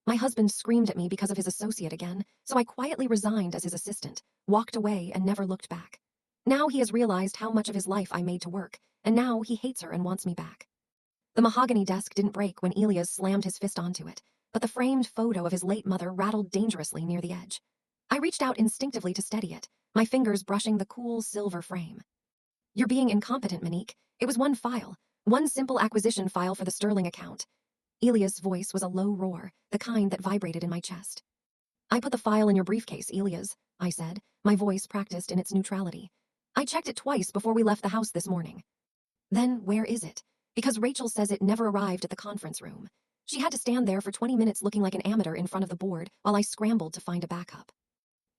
My husband screamed at me because of his associate again, so I quietly resigned as his assistant, walked away and never looked back. Now he has realized how much of his life I made to work, and now he hates her and wants me back. The mahogany desk didn't break when Elias slammed his fist onto it, but the framed photo of his late mother rattled dangerously near the edge. I reached out instinctively to steady it, my fingers brushing the cool silver frame. You're being incompetent, Monique. It was one file, one simple acquisition file for the Sterling account. Elias' voice was a low roar, the kind that vibrated in my chest. I put the file in your briefcase, Elias, I said, my voice practiced in its neutrality. I checked it twice before we left the house this morning. Then where is it? Because Rachel says it never arrived at the conference room. She had to stand there for 20 minutes looking like an amateur in front of the board while I scrambled to find a backup.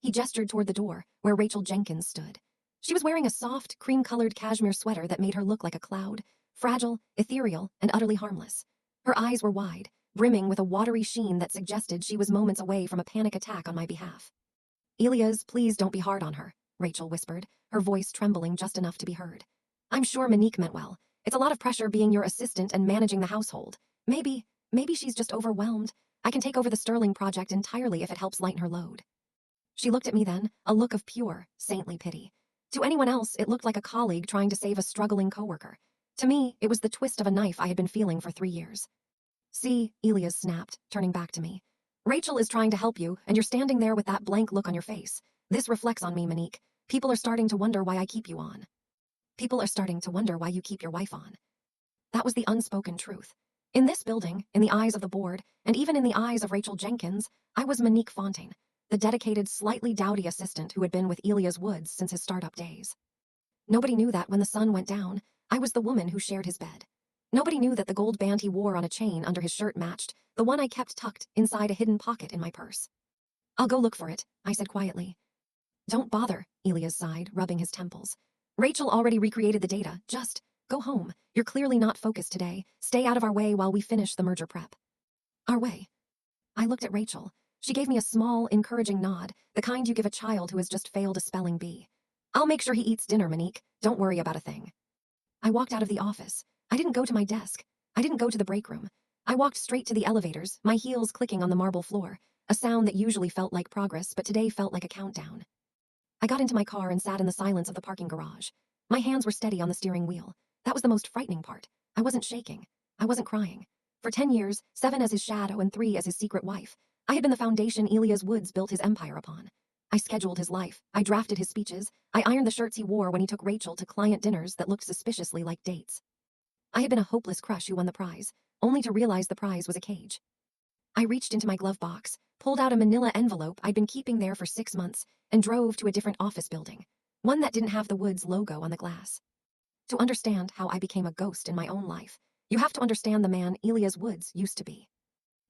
He gestured toward the door, where Rachel Jenkins stood. She was wearing a soft, cream-colored cashmere sweater that made her look like a cloud, fragile, ethereal, and utterly harmless. Her eyes were wide, brimming with a watery sheen that suggested she was moments away from a panic attack on my behalf. Elias, please don't be hard on her, Rachel whispered, her voice trembling just enough to be heard. I'm sure Monique meant well. It's a lot of pressure being your assistant and managing the household. Maybe she's just overwhelmed. I can take over the Sterling project entirely if it helps lighten her load. She looked at me then, a look of pure, saintly pity. To anyone else, it looked like a colleague trying to save a struggling coworker. To me, it was the twist of a knife I had been feeling for 3 years. See, Elias snapped, turning back to me. Rachel is trying to help you, and you're standing there with that blank look on your face. This reflects on me, Monique. People are starting to wonder why I keep you on. People are starting to wonder why you keep your wife on. That was the unspoken truth. In this building, in the eyes of the board, and even in the eyes of Rachel Jenkins, I was Monique Fontaine, the dedicated, slightly dowdy assistant who had been with Elias Woods since his startup days. Nobody knew that when the sun went down, I was the woman who shared his bed. Nobody knew that the gold band he wore on a chain under his shirt matched the one I kept tucked inside a hidden pocket in my purse. I'll go look for it, I said quietly. Don't bother, Elias sighed, rubbing his temples. Rachel already recreated the data. Just go home. You're clearly not focused today. Stay out of our way while we finish the merger prep. Our way. I looked at Rachel. She gave me a small, encouraging nod, the kind you give a child who has just failed a spelling bee. I'll make sure he eats dinner, Monique. Don't worry about a thing. I walked out of the office. I didn't go to my desk. I didn't go to the break room. I walked straight to the elevators, my heels clicking on the marble floor, a sound that usually felt like progress but today felt like a countdown. I got into my car and sat in the silence of the parking garage. My hands were steady on the steering wheel. That was the most frightening part. I wasn't shaking. I wasn't crying. For 10 years, 7 as his shadow and 3 as his secret wife, I had been the foundation Elias Woods built his empire upon. I scheduled his life. I drafted his speeches. I ironed the shirts he wore when he took Rachel to client dinners that looked suspiciously like dates. I had been a hopeless crush who won the prize, only to realize the prize was a cage. I reached into my glove box, pulled out a manila envelope I'd been keeping there for 6 months, and drove to a different office building, one that didn't have the Woods logo on the glass. To understand how I became a ghost in my own life, you have to understand the man Elias Woods used to be.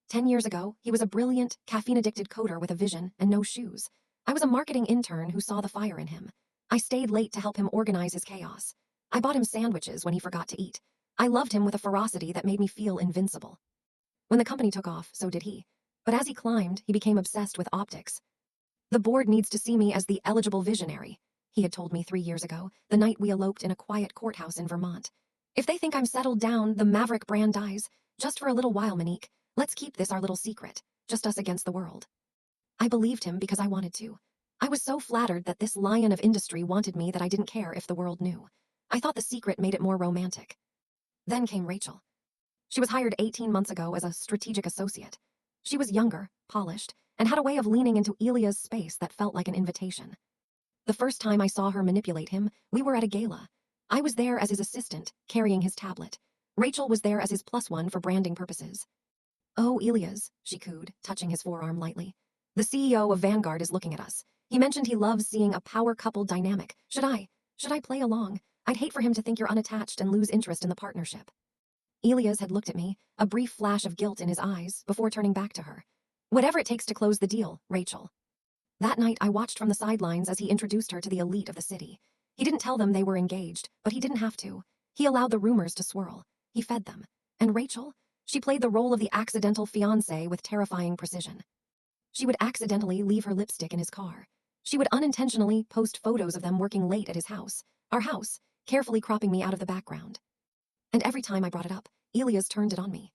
10 years ago, he was a brilliant, caffeine-addicted coder with a vision and no shoes. I was a marketing intern who saw the fire in him. I stayed late to help him organize his chaos. I bought him sandwiches when he forgot to eat. I loved him with a ferocity that made me feel invincible. When the company took off, so did he. But as he climbed, he became obsessed with optics. The board needs to see me as the eligible visionary, he had told me 3 years ago, the night we eloped in a quiet courthouse in Vermont. If they think I'm settled down, the Maverick brand dies. Just for a little while, Monique. Let's keep this our little secret. Just us against the world. I believed him because I wanted to. I was so flattered that this lion of industry wanted me that I didn't care if the world knew. I thought the secret made it more romantic. Then came Rachel. She was hired 18 months ago as a strategic associate. She was younger, polished, and had a way of leaning into Elia's space that felt like an invitation. The first time I saw her manipulate him, we were at a gala. I was there as his assistant, carrying his tablet. Rachel was there as his +1 for branding purposes. Oh, Elias, she cooed, touching his forearm lightly. The CEO of Vanguard is looking at us. He mentioned he loves seeing a power couple dynamic. Should I play along? I'd hate for him to think you're unattached and lose interest in the partnership. Elias had looked at me, a brief flash of guilt in his eyes, before turning back to her. Whatever it takes to close the deal, Rachel. That night, I watched from the sidelines as he introduced her to the elite of the city. He didn't tell them they were engaged, but he didn't have to. He allowed the rumors to swirl. He fed them. And Rachel? She played the role of the accidental fiancé with terrifying precision. She would accidentally leave her lipstick in his car. She would unintentionally post photos of them working late at his house, our house, carefully cropping me out of the background. And every time I brought it up, Elias turned it on me.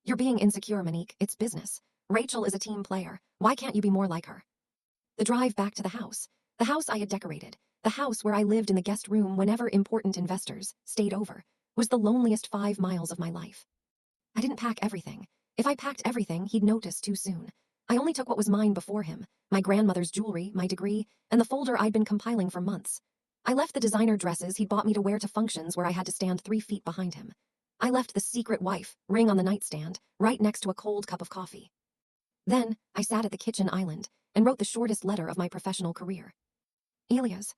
You're being insecure, Monique. It's business. Rachel is a team player. Why can't you be more like her? The drive back to the house I had decorated, the house where I lived in the guest room whenever important investors stayed over, was the loneliest 5 miles of my life. I didn't pack everything. If I packed everything, he'd notice too soon. I only took what was mine before him, my grandmother's jewelry, my degree, and the folder I'd been compiling for months. I left the designer dresses he'd bought me to wear to functions where I had to stand 3 feet behind him. I left the secret wife ring on the nightstand, right next to a cold cup of coffee. Then, I sat at the kitchen island and wrote the shortest letter of my professional career. Elias,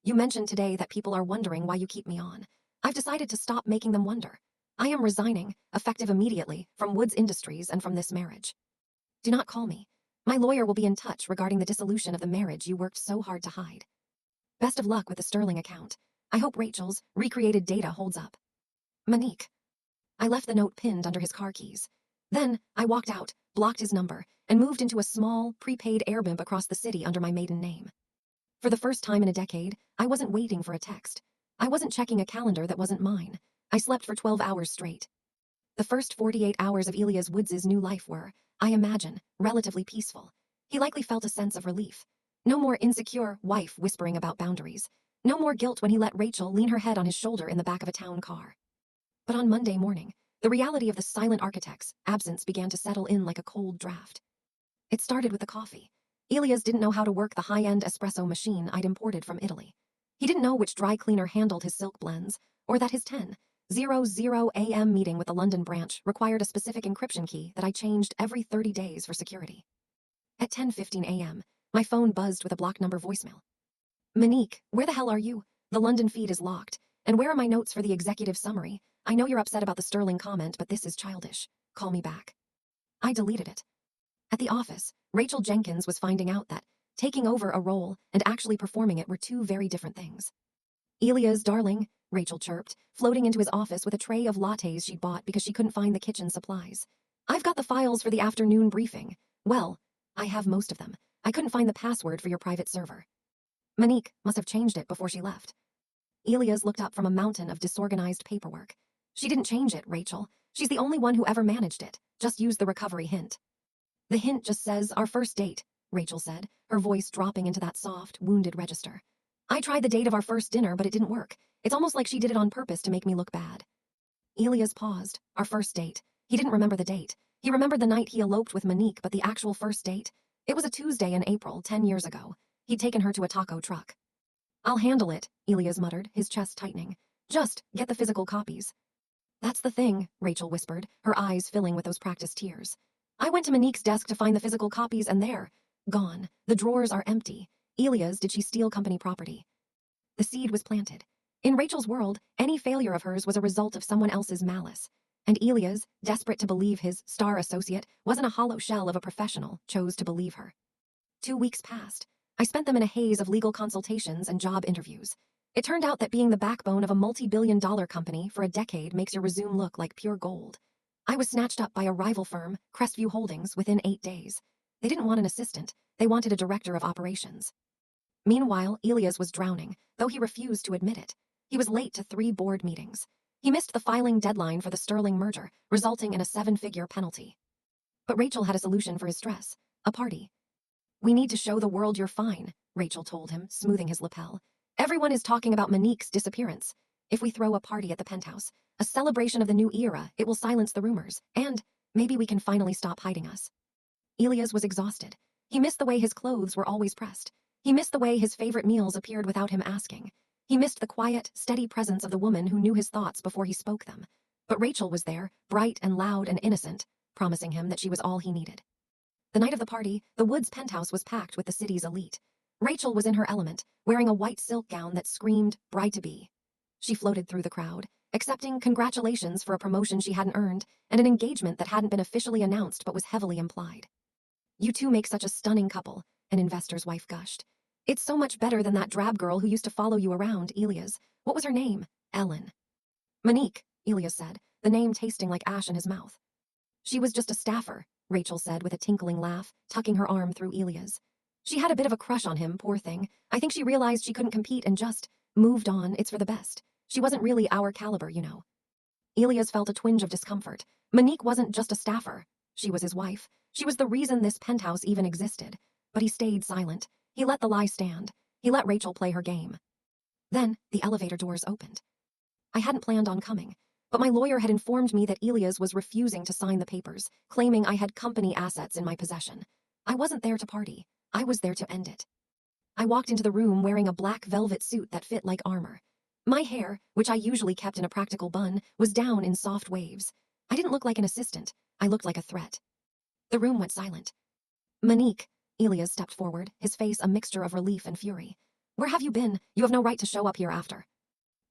you mentioned today that people are wondering why you keep me on. I've decided to stop making them wonder. I am resigning, effective immediately, from Woods Industries and from this marriage. Do not call me. My lawyer will be in touch regarding the dissolution of the marriage you worked so hard to hide. Best of luck with the Sterling account. I hope Rachel's recreated data holds up. Monique. I left the note pinned under his car keys. Then, I walked out, blocked his number, and moved into a small, prepaid Airbnb across the city under my maiden name. For the first time in a decade, I wasn't waiting for a text. I wasn't checking a calendar that wasn't mine. I slept for 12 hours straight. The first 48 hours of Elias Woods' new life were, I imagine, relatively peaceful. He likely felt a sense of relief. No more insecure wife whispering about boundaries. No more guilt when he let Rachel lean her head on his shoulder in the back of a town car. But on Monday morning, the reality of the silent architect's absence began to settle in like a cold draft. It started with the coffee. Elias didn't know how to work the high-end espresso machine I'd imported from Italy. He didn't know which dry cleaner handled his silk blends, or that his 10:00 a.m. meeting with the London branch required a specific encryption key that I changed every 30 days for security. At 10:15 a.m., my phone buzzed with a block number voicemail. Monique, where the hell are you? The London feed is locked. And where are my notes for the executive summary? I know you're upset about the Sterling comment, but this is childish. Call me back. I deleted it. At the office, Rachel Jenkins was finding out that taking over a role and actually performing it were two very different things. Elias, darling, Rachel chirped, floating into his office with a tray of lattes she'd bought because she couldn't find the kitchen supplies. I've got the files for the afternoon briefing. Well, I have most of them. I couldn't find the password for your private server. Monique must have changed it before she left. Elias looked up from a mountain of disorganized paperwork. She didn't change it, Rachel. She's the only one who ever managed it. Just use the recovery hint. The hint just says our first date, Rachel said, her voice dropping into that soft, wounded register. I tried the date of our first dinner, but it didn't work. It's almost like she did it on purpose to make me look bad. Elias paused. Our first date. He didn't remember the date. He remembered the night he eloped with Monique, but the actual first date? It was a Tuesday in April, 10 years ago. He'd taken her to a taco truck. I'll handle it, Elias muttered, his chest tightening. Just get the physical copies. That's the thing, Rachel whispered, her eyes filling with those practiced tears. I went to Monique's desk to find the physical copies and they're gone. The drawers are empty. Elias, did she steal company property? The seed was planted. In Rachel's world, any failure of hers was a result of someone else's malice. And Elias, desperate to believe his star associate wasn't a hollow shell of a professional, chose to believe her. 2 weeks passed. I spent them in a haze of legal consultations and job interviews. It turned out that being the backbone of a multi-billion-dollar company for a decade makes your resume look like pure gold. I was snatched up by a rival firm, Crestview Holdings, within 8 days. They didn't want an assistant. They wanted a director of operations. Meanwhile, Elias was drowning, though he refused to admit it. He was late to 3 board meetings. He missed the filing deadline for the Sterling merger, resulting in a 7-figure penalty. But Rachel had a solution for his stress. A party. We need to show the world you're fine, Rachel told him, smoothing his lapel. Everyone is talking about Monique's disappearance. If we throw a party at the penthouse, a celebration of the new era, it will silence the rumors, and maybe we can finally stop hiding us. Elias was exhausted. He missed the way his clothes were always pressed. He missed the way his favorite meals appeared without him asking. He missed the quiet, steady presence of the woman who knew his thoughts before he spoke them. But Rachel was there, bright and loud and innocent, promising him that she was all he needed. The night of the party, the Woods penthouse was packed with the city's elite. Rachel was in her element, wearing a white silk gown that screamed, bride to be. She floated through the crowd, accepting congratulations for a promotion she hadn't earned and an engagement that hadn't been officially announced but was heavily implied. You two make such a stunning couple, an investor's wife gushed. It's so much better than that drab girl who used to follow you around, Elias. What was her name? Ellen. Monique, Elias said, the name tasting like ash in his mouth. She was just a staffer, Rachel said with a tinkling laugh, tucking her arm through Elias. She had a bit of a crush on him, poor thing. I think she realized she couldn't compete and just moved on. It's for the best. She wasn't really our caliber, you know. Elias felt a twinge of discomfort. Monique wasn't just a staffer. She was his wife. She was the reason this penthouse even existed. But he stayed silent. He let the lie stand. He let Rachel play her game. Then, the elevator doors opened. I hadn't planned on coming, but my lawyer had informed me that Elias was refusing to sign the papers, claiming I had company assets in my possession. I wasn't there to party. I was there to end it. I walked into the room wearing a black velvet suit that fit like armor. My hair, which I usually kept in a practical bun, was down in soft waves. I didn't look like an assistant. I looked like a threat. The room went silent. Monique, Elias stepped forward, his face a mixture of relief and fury. Where have you been? You have no right to show up here after.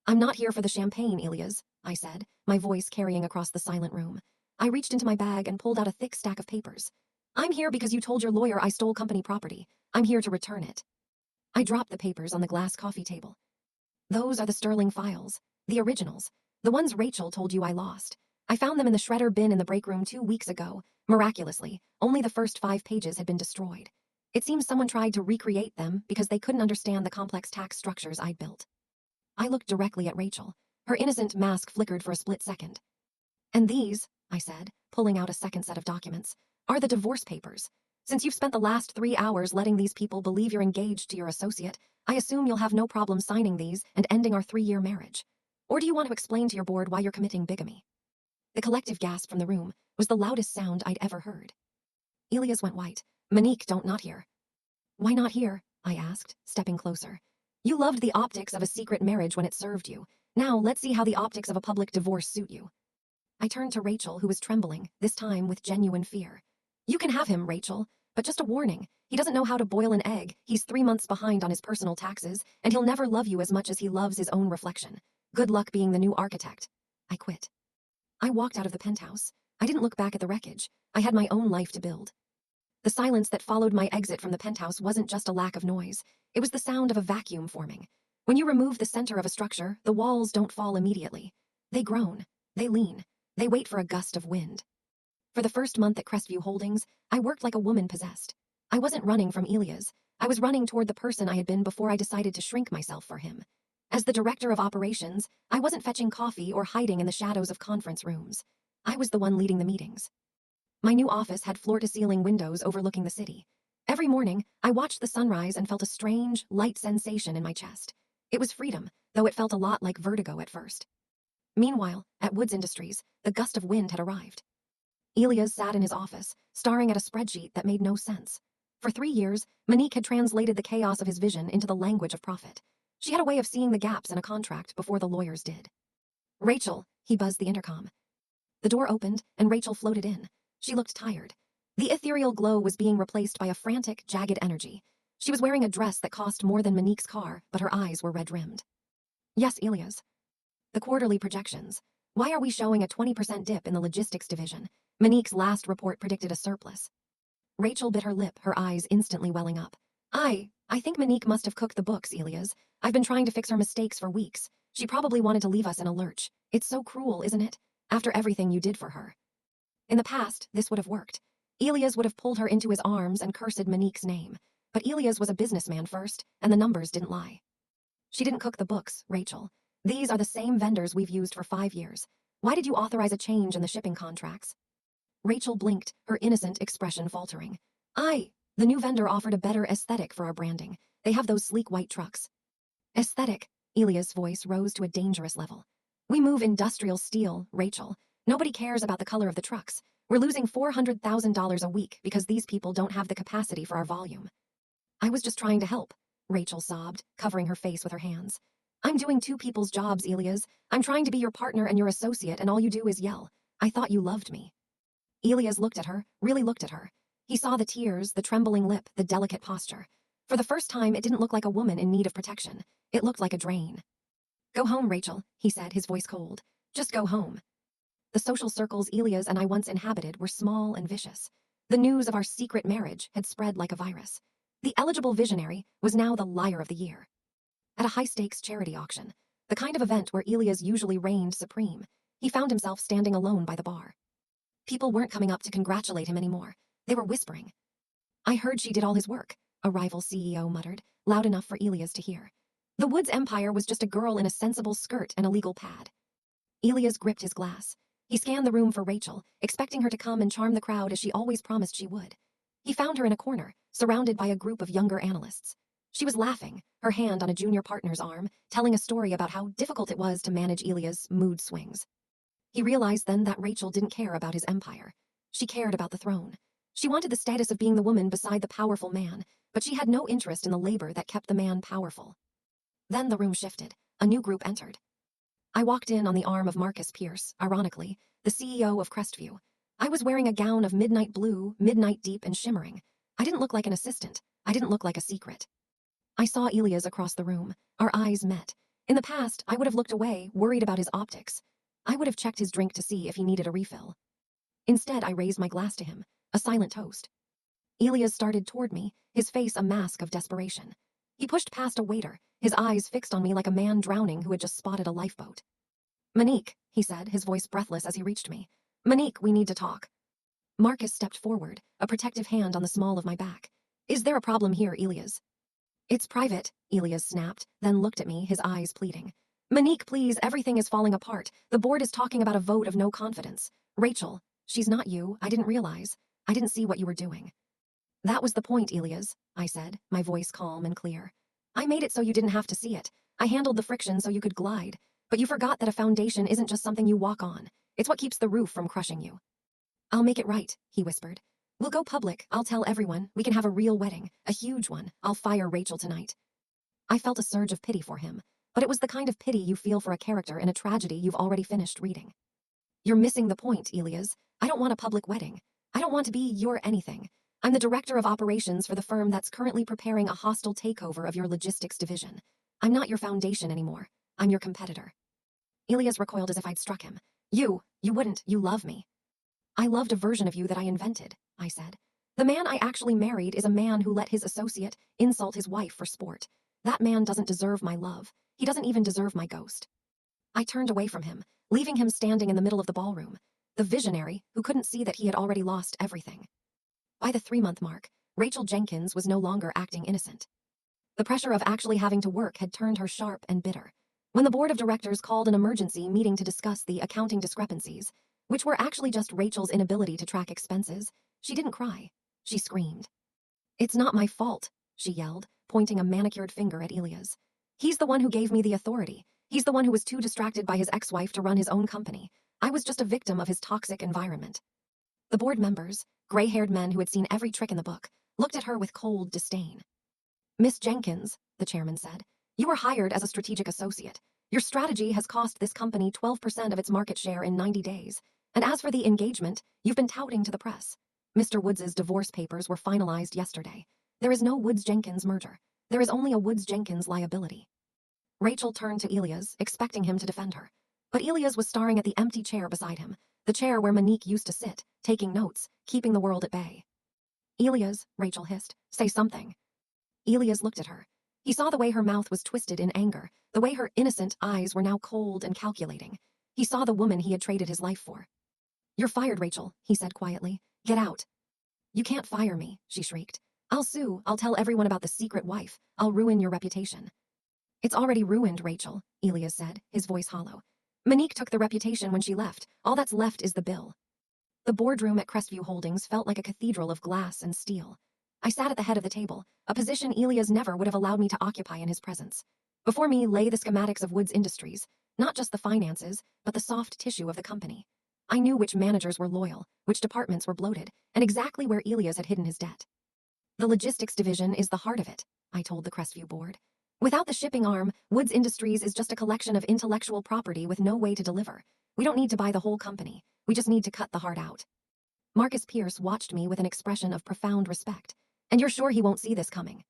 I'm not here for the champagne, Elias, I said, my voice carrying across the silent room. I reached into my bag and pulled out a thick stack of papers. I'm here because you told your lawyer I stole company property. I'm here to return it. I dropped the papers on the glass coffee table. Those are the sterling files, the originals, the ones Rachel told you I lost. I found them in the shredder bin in the break room 2 weeks ago. Miraculously, only the first 5 pages had been destroyed. It seems someone tried to recreate them because they couldn't understand the complex tax structures I'd built. I looked directly at Rachel. Her innocent mask flickered for a split second. And these, I said, pulling out a second set of documents, are the divorce papers. Since you've spent the last 3 hours letting these people believe you're engaged to your associate, I assume you'll have no problem signing these and ending our 3-year marriage. Or do you want to explain to your board why you're committing bigamy? The collective gasp from the room was the loudest sound I'd ever heard. Elias went white. Monique, not here. Why not here? I asked, stepping closer. You loved the optics of a secret marriage when it served you. Now let's see how the optics of a public divorce suit you. I turned to Rachel, who was trembling, this time with genuine fear. You can have him, Rachel, but just a warning. He doesn't know how to boil an egg. He's 3 months behind on his personal taxes, and he'll never love you as much as he loves his own reflection. Good luck being the new architect. I quit. I walked out of the penthouse. I didn't look back at the wreckage. I had my own life to build. The silence that followed my exit from the penthouse wasn't just a lack of noise. It was the sound of a vacuum forming. When you remove the center of a structure, the walls don't fall immediately. They groan. They lean. They wait for a gust of wind. For the first month at Crestview Holdings, I worked like a woman possessed. I wasn't running from Elias. I was running toward the person I had been before I decided to shrink myself for him. As the director of operations, I wasn't fetching coffee or hiding in the shadows of conference rooms. I was the one leading the meetings. My new office had floor-to-ceiling windows overlooking the city. Every morning, I watched the sunrise and felt a strange, light sensation in my chest. It was freedom, though it felt a lot like vertigo at first. Meanwhile, at Woods Industries, the gust of wind had arrived. Elias sat in his office, staring at a spreadsheet that made no sense. For 3 years, Monique had translated the chaos of his vision into the language of profit. She had a way of seeing the gaps in a contract before the lawyers did. Rachel, he buzzed the intercom. The door opened, and Rachel floated in. She looked tired. The ethereal glow was being replaced by a frantic, jagged energy. She was wearing a dress that cost more than Monique's car, but her eyes were red-rimmed. Yes, Elias. The quarterly projections. Why are we showing a 20% dip in the logistics division? Monique's last report predicted a surplus. Rachel bit her lip, her eyes instantly welling up. I think Monique must have cooked the books, Elias. I've been trying to fix her mistakes for weeks. She probably wanted to leave us in a lurch. It's so cruel, isn't it? After everything you did for her. In the past, this would have worked. Elias would have pulled her into his arms and cursed Monique's name. But Elias was a businessman first, and the numbers didn't lie. She didn't cook the books, Rachel. These are the same vendors we've used for 5 years. Why did you authorize a change in the shipping contracts? Rachel blinked, her innocent expression faltering. The new vendor offered a better aesthetic for our branding. They have those sleek white trucks. Aesthetic? Elias' voice rose to a dangerous level. We move industrial steel, Rachel. Nobody cares about the color of the trucks. We're losing $400,000 a week because these people don't have the capacity for our volume. I was just trying to help, Rachel sobbed, covering her face with her hands. I'm doing 2 people's jobs, Elias. I'm trying to be your partner and your associate, and all you do is yell. I thought you loved me. Elias looked at her, really looked at her. He saw the tears, the trembling lip, the delicate posture. For the first time, it didn't look like a woman in need of protection. It looked like a drain. Go home, Rachel, he said, his voice cold. Just go home. The social circles Elias and I once inhabited were small and vicious. The news of our secret marriage had spread like a virus. The eligible visionary was now the liar of the year. At a high-stakes charity auction, the kind of event where Elias usually reigned supreme, he found himself standing alone by the bar. People weren't coming up to congratulate him anymore. They were whispering. I heard she did all his work, a rival CEO muttered, loud enough for Elias to hear. The Woods empire was just a girl in a sensible skirt and a legal pad. Elias gripped his glass. He scanned the room for Rachel, expecting her to come and charm the crowd as she always promised she would. He found her in a corner, surrounded by a group of younger analysts. She was laughing, her hand on a junior partner's arm, telling a story about how difficult it was to manage Elia's mood swings. He realized then that Rachel didn't care about his empire. She cared about the throne. She wanted the status of being the woman beside the powerful man, but she had no interest in the labor that kept the man powerful. Then the room shifted. A new group entered. I walked in on the arm of Marcus Pierce, ironically, the CEO of Crestview. I was wearing a gown of midnight blue, midnight deep and shimmering. I didn't look like an assistant. I didn't look like a secret. I saw Elias across the room. Our eyes met. In the past, I would have looked away, worried about his optics. I would have checked his drink to see if he needed a refill. Instead, I raised my glass to him, a silent toast. Elias started toward me, his face a mask of desperation. He pushed past a waiter, his eyes fixed on me like a man drowning who had just spotted a lifeboat. "Monique," he said, his voice breathless as he reached me. "Monique, we need to talk." Marcus stepped forward, a protective hand on the small of my back. "Is there a problem here, Elias?" "It's private," Elias snapped, then looked at me, his eyes pleading. "Monique, please, everything is falling apart. The board is talking about a vote of no confidence. Rachel, she's not you. I didn't realize. I didn't see what you were doing." "That was the point, Elias," I said, my voice calm and clear. "I made it so you didn't have to see it. I handled the friction so you could glide. But you forgot that a foundation isn't just something you walk on. It's what keeps the roof from crushing you." "I'll make it right," he whispered. "We'll go public. I'll tell everyone. We can have a real wedding, a huge one. I'll fire Rachel tonight." I felt a surge of pity for him, but it was the kind of pity you feel for a character in a tragedy you've already finished reading. "You're missing the point, Elias. I don't want a public wedding. I don't want to be your anything. I'm the director of operations for the firm that's currently preparing a hostile takeover of your logistics division. I'm not your foundation anymore. I'm your competitor." Elias recoiled as if I'd struck him. You wouldn't. You love me." "I loved a version of you that I invented," I said. "The man I actually married is a man who let his associate insult his wife for sport. That man doesn't deserve my love. He doesn't even deserve my ghost." I turned away from him, leaving him standing in the middle of the ballroom, the visionary who couldn't see that he had already lost everything. By the 3-month mark, Rachel Jenkins was no longer acting innocent. The pressure of actually having to work had turned her sharp and bitter. When the board of directors called an emergency meeting to discuss the accounting discrepancies, which were actually just Rachel's inability to track expenses, she didn't cry. She screamed. "It's not my fault," she yelled, pointing a manicured finger at Elias. "He's the one who gave me the authority. He's the one who was too distracted by his ex-wife to run his own company. I was just a victim of his toxic environment." The board members, gray-haired men who had seen every trick in the book, looked at her with cold disdain. "Miss Jenkins," the chairman said, "you were hired as a strategic associate. Your strategy has cost this company 12% of its market share in 90 days. And as for the engagement, you've been touting to the press. Mr. Woods' divorce papers were finalized yesterday. There is no Woods-Jenkins merger. There is only a Woods-Jenkins liability." Rachel turned to Elias, expecting him to defend her. But Elias was staring at the empty chair beside him, the chair where Monique used to sit, taking notes, keeping the world at bay. "Elias," Rachel hissed, "say something." Elias looked at her. He saw the way her mouth was twisted in anger, the way her innocent eyes were now cold and calculating. He saw the woman he had traded his life for. "You're fired, Rachel," he said quietly. "Get out." "You can't fire me," she shrieked. "I'll sue. I'll tell everyone about the secret wife. I'll ruin your reputation." "It's already ruined, Rachel," Elias said, his voice hollow. "Monique took the reputation when she left. All that's left is the bill." The boardroom at Crestview Holdings felt like a cathedral of glass and steel. I sat at the head of the table, a position Elias never would have allowed me to occupy in his presence. Before me lay the schematics of Woods Industries, not just the finances, but the soft tissue of the company. I knew which managers were loyal, which departments were bloated, and exactly where Elias had hidden his debt. "The logistics division is the heart of it," I told the Crestview board. "Without the shipping arm, Woods Industries is just a collection of intellectual property with no way to deliver. We don't need to buy the whole company. We just need to cut the heart out." Marcus Pierce watched me with an expression of profound respect. "And you're sure he won't see this coming?"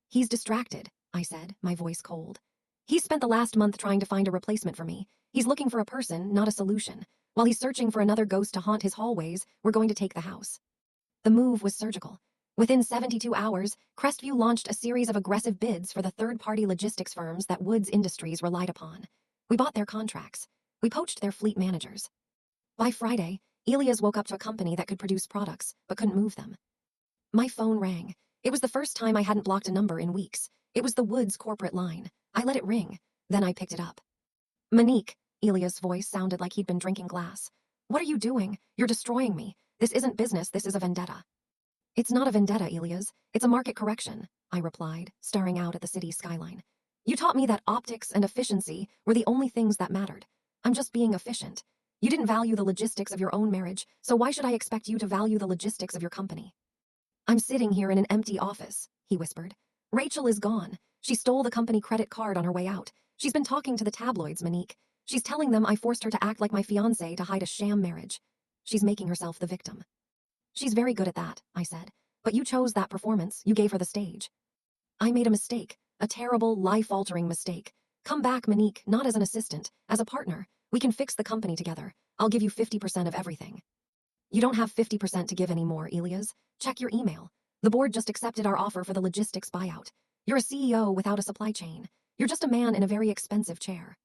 "He's distracted," I said, my voice cold. "He's spent the last month trying to find a replacement for me. He's looking for a person, not a solution. While he's searching for another ghost to haunt his hallways, we're going to take the house." The move was surgical. Within 72 hours, Crestview launched a series of aggressive bids for the third-party logistics firms that Woods Industries relied upon. We bought their contracts. We poached their fleet managers. By Friday, Elias woke up to a company that could produce products, but couldn't move them. My phone rang. It was the first time I hadn't blocked a number in weeks. It was the Woods corporate line. I let it ring. Then I picked it up. "Monique," Elias' voice sounded like he'd been drinking glass. What are you doing? You're destroying me. This isn't business, this is a vendetta. It's not a vendetta, Elias. It's a market correction, I replied, staring out at the city skyline. You taught me that optics and efficiency were the only things that mattered. I'm just being efficient. You didn't value the logistics of your own marriage, so why should I expect you to value the logistics of your company? I'm sitting here in an empty office, he whispered. Rachel is gone. She stole the company credit card on her way out. She's been talking to the tabloids, Monique. She's telling them I forced her to act like my fiancé to hide a sham marriage. She's making herself the victim. She's very good at that, I said. But you chose that performance. You gave her the stage. I made a mistake. A terrible, life-altering mistake. Come back, Monique, not as an assistant, as a partner. We can fix the company together. I'll give you 50% of everything. You don't have 50% to give anymore, Elias. Check your email. The board just accepted our offer for the logistics buyout. You're a CEO without a supply chain. You're just a man in a very expensive chair.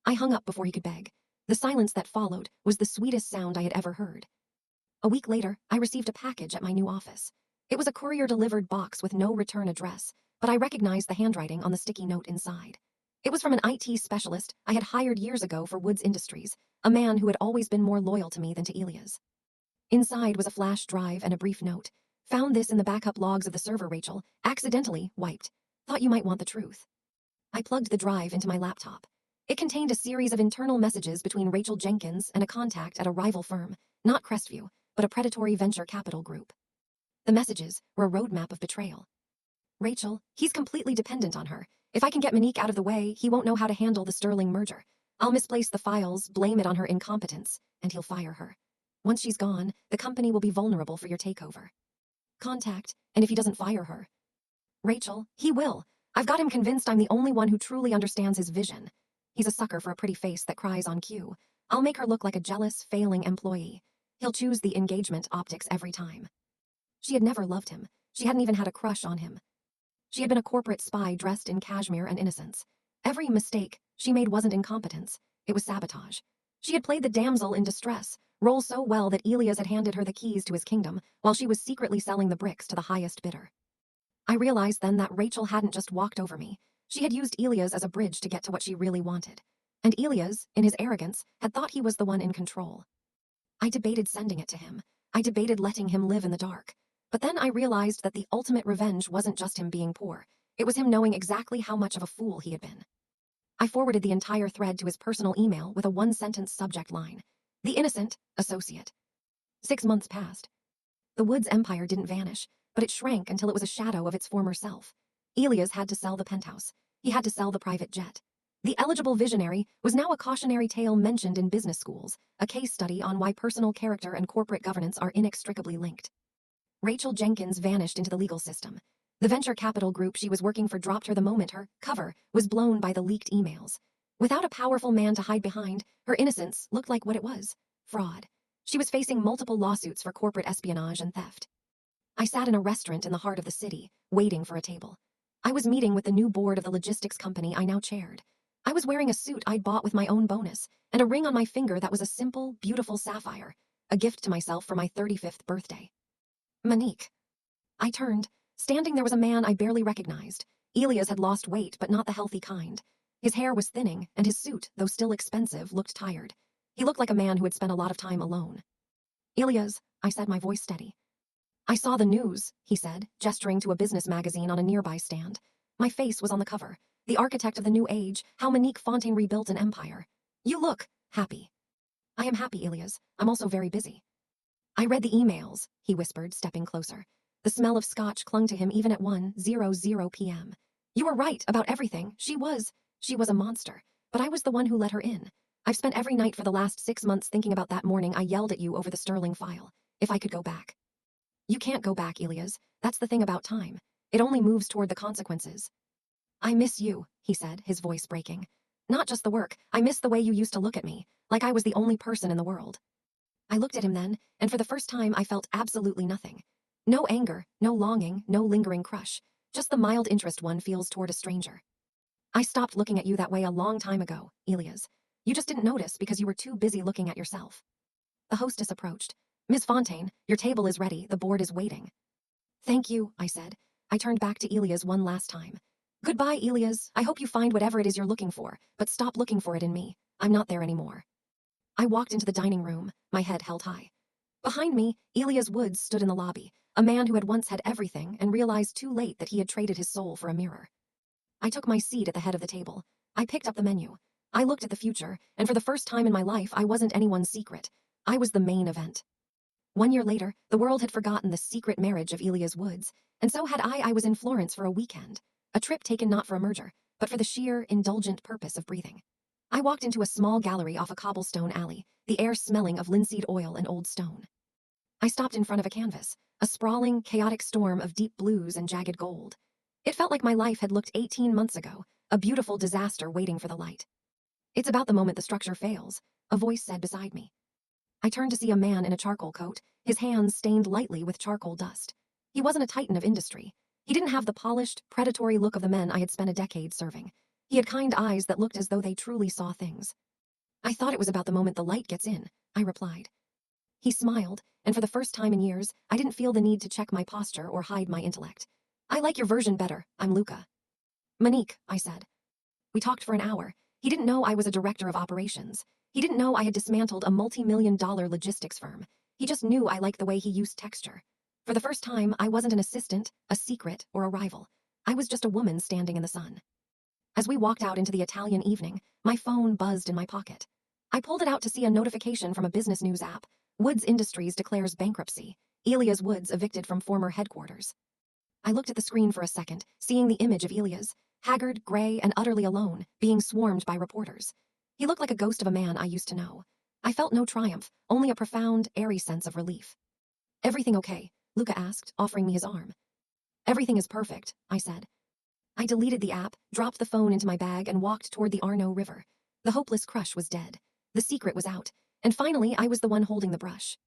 I hung up before he could beg. The silence that followed was the sweetest sound I had ever heard. A week later, I received a package at my new office. It was a courier-delivered box with no return address, but I recognized the handwriting on the sticky note inside. It was from an IT specialist I had hired years ago for Woods Industries, a man who had always been more loyal to me than to Elias. Inside was a flash drive and a brief note. Found this in the backup logs of the server, Rachel. Accidentally wiped. Thought you might want the truth. I plugged the drive into my laptop. It contained a series of internal messages between Rachel Jenkins and a contact at a rival firm, not Crestview, but a predatory venture capital group. The messages were a roadmap of betrayal. Rachel, he's completely dependent on her. If I can get Monique out of the way, he won't know how to handle the Sterling merger. I'll misplace the files, blame it on her incompetence, and he'll fire her. Once she's gone, the company will be vulnerable for your takeover. Contact, and if he doesn't fire her. Rachel, he will. I've got him convinced I'm the only one who truly understands his vision. He's a sucker for a pretty face that cries on cue. I'll make her look like a jealous, failing employee. He'll choose the engagement optics every time. She had never loved him. She hadn't even had a crush on him. She had been a corporate spy dressed in cashmere and innocence. Every mistake she made wasn't incompetence. It was sabotage. She had played the damsel in distress, role so well that Elias had handed her the keys to his kingdom while she was secretly selling the bricks to the highest bidder. I realized then that Rachel hadn't just walked over me. She had used Elias as a bridge to get to what she really wanted. And Elias, in his arrogance, had thought he was the one in control. I debated sending it to him. I debated letting him live in the dark. But then I realized that the ultimate revenge wasn't just him being poor. It was him knowing exactly how much of a fool he had been. I forwarded the entire thread to his personal email with a one-sentence subject line. The innocent associate. 6 months passed. The Woods empire didn't vanish, but it shrank until it was a shadow of its former self. Elias had to sell the penthouse. He had to sell the private jet. The eligible visionary was now a cautionary tale mentioned in business schools, a case study on why personal character and corporate governance are inextricably linked. Rachel Jenkins vanished into the legal system. The venture capital group she was working for dropped her the moment her cover was blown by the leaked emails. Without a powerful man to hide behind, her innocence looked like what it was: fraud. She was facing multiple lawsuits for corporate espionage and theft. I sat in a restaurant in the heart of the city, waiting for a table. I was meeting with the new board of the logistics company I now chaired. I was wearing a suit I'd bought with my own bonus, and a ring on my finger that was a simple, beautiful sapphire, a gift to myself for my 35th birthday. Monique. I turned. Standing there was a man I barely recognized. Elias had lost weight, but not the healthy kind. His hair was thinning, and his suit, though still expensive, looked tired. He looked like a man who had spent a lot of time alone. Elias, I said, my voice steady. I saw the news, he said, gesturing to a business magazine on a nearby stand. My face was on the cover. The architect of the new age, how Monique Fontaine rebuilt an empire. You look happy. I am happy, Elias. I'm also very busy. I read the emails, he whispered, stepping closer. The smell of scotch clung to him even at 1:00 p.m. You were right about everything. She was a monster. But I was the one who let her in. I've spent every night for the last 6 months thinking about that morning I yelled at you over the Sterling file. If I could go back. You can't go back, Elias. That's the thing about time. It only moves toward the consequences. I miss you, he said, his voice breaking. Not just the work. I miss the way you used to look at me, like I was the only person in the world. I looked at him then, and for the first time I felt absolutely nothing. No anger, no longing, no lingering crush. Just the mild interest one feels toward a stranger. I stopped looking at you that way a long time ago, Elias. You just didn't notice because you were too busy looking at yourself. The hostess approached. Ms. Fontaine, your table is ready. The board is waiting. Thank you, I said. I turned back to Elias one last time. Goodbye, Elias. I hope you find whatever it is you're looking for, but stop looking for it in me. I'm not there anymore. I walked into the dining room, my head held high. Behind me, Elias Woods stood in the lobby, a man who had once had everything and realized too late that he had traded his soul for a mirror. I took my seat at the head of the table. I picked up the menu. I looked at the future, and for the first time in my life, I wasn't anyone's secret. I was the main event. 1 year later, the world had forgotten the secret marriage of Elias Woods, and so had I. I was in Florence for a weekend, a trip taken not for a merger, but for the sheer, indulgent purpose of breathing. I walked into a small gallery off a cobblestone alley, the air smelling of linseed oil and old stone. I stopped in front of a canvas, a sprawling, chaotic storm of deep blues and jagged gold. It felt like my life had looked 18 months ago, a beautiful disaster waiting for the light. It's about the moment the structure fails, a voice said beside me. I turned to see a man in a charcoal coat, his hands stained lightly with charcoal dust. He wasn't a titan of industry. He didn't have the polished, predatory look of the men I had spent a decade serving. He had kind eyes that looked as though they truly saw things. I thought it was about the moment the light gets in, I replied. He smiled, and for the first time in years, I didn't feel the need to check my posture or hide my intellect. I like your version better, I'm Luca. Monique, I said. We talked for an hour. He didn't know I was a director of operations. He didn't know I had dismantled a multi-million-dollar logistics firm. He just knew I liked the way he used texture. For the first time, I wasn't an assistant, a secret, or a rival. I was just a woman standing in the sun. As we walked out into the Italian evening, my phone buzzed in my pocket. I pulled it out to see a notification from a business news app. Woods Industries declares bankruptcy. Elias Woods evicted from former headquarters. I looked at the screen for a second, seeing the image of Elias, haggard, gray, and utterly alone, being swarmed by reporters. He looked like a ghost of a man I used to know. I felt no triumph, only a profound, airy sense of relief. Everything okay? Luca asked, offering me his arm. Everything is perfect, I said. I deleted the app, dropped the phone into my bag, and walked toward the Arno River. The hopeless crush was dead. The secret was out. And finally, I was the one holding the brush.